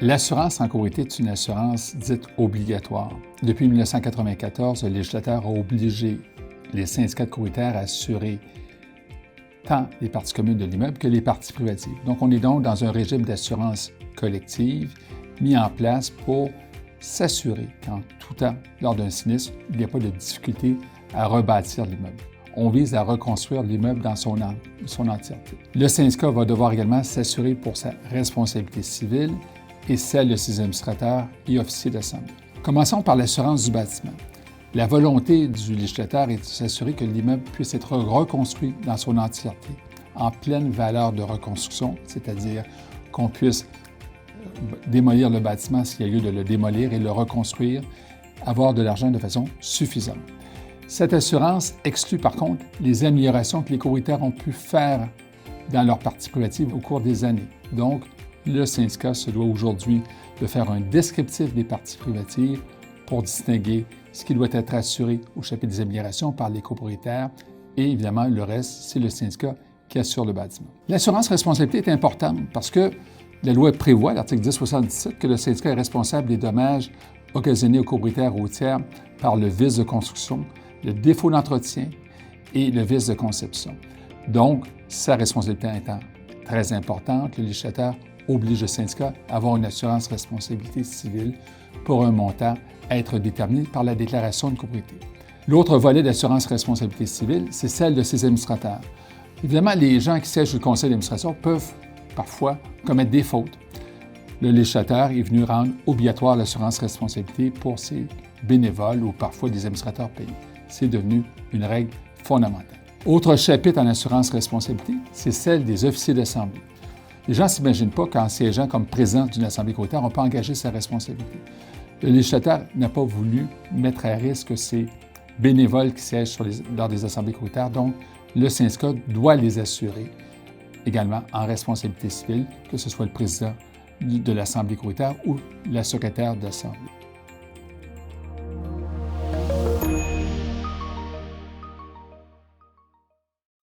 L'assurance en courtier est une assurance dite obligatoire. Depuis 1994, le législateur a obligé les syndicats de courtiers à assurer tant les parties communes de l'immeuble que les parties privatives. Donc, on est donc dans un régime d'assurance collective mis en place pour s'assurer qu'en tout temps, lors d'un sinistre, il n'y a pas de difficulté à rebâtir l'immeuble. On vise à reconstruire l'immeuble dans son entièreté. Le syndicat va devoir également s'assurer pour sa responsabilité civile et celle de ses administrateurs et officiers d'assemblée. Commençons par l'assurance du bâtiment. La volonté du législateur est de s'assurer que l'immeuble puisse être reconstruit dans son entièreté, en pleine valeur de reconstruction, c'est-à-dire qu'on puisse démolir le bâtiment s'il y a lieu de le démolir et le reconstruire, avoir de l'argent de façon suffisante. Cette assurance exclut par contre les améliorations que les copropriétaires ont pu faire dans leur partie privative au cours des années. Donc, le syndicat se doit aujourd'hui de faire un descriptif des parties privatives pour distinguer ce qui doit être assuré au chapitre des améliorations par les copropriétaires et évidemment le reste, c'est le syndicat qui assure le bâtiment. L'assurance responsabilité est importante parce que la loi prévoit, l'article 1077, que le syndicat est responsable des dommages occasionnés aux copropriétaires ou aux tiers par le vice de construction, le défaut d'entretien et le vice de conception. Donc, sa responsabilité étant très importante, le législateur oblige le syndicat à avoir une assurance responsabilité civile pour un montant à être déterminé par la déclaration de copropriété. L'autre volet d'assurance responsabilité civile, c'est celle de ses administrateurs. Évidemment, les gens qui siègent sur le conseil d'administration peuvent parfois commettre des fautes. Le législateur est venu rendre obligatoire l'assurance responsabilité pour ses bénévoles ou parfois des administrateurs payés. C'est devenu une règle fondamentale. Autre chapitre en assurance responsabilité, c'est celle des officiers d'assemblée. Les gens ne s'imaginent pas qu'en siégeant comme président d'une assemblée courtière, on peut engager sa responsabilité. Le législateur n'a pas voulu mettre à risque ces bénévoles qui siègent lors des assemblées courtières, donc le syndicat doit les assurer également en responsabilité civile, que ce soit le président de l'assemblée courtière ou la secrétaire d'assemblée.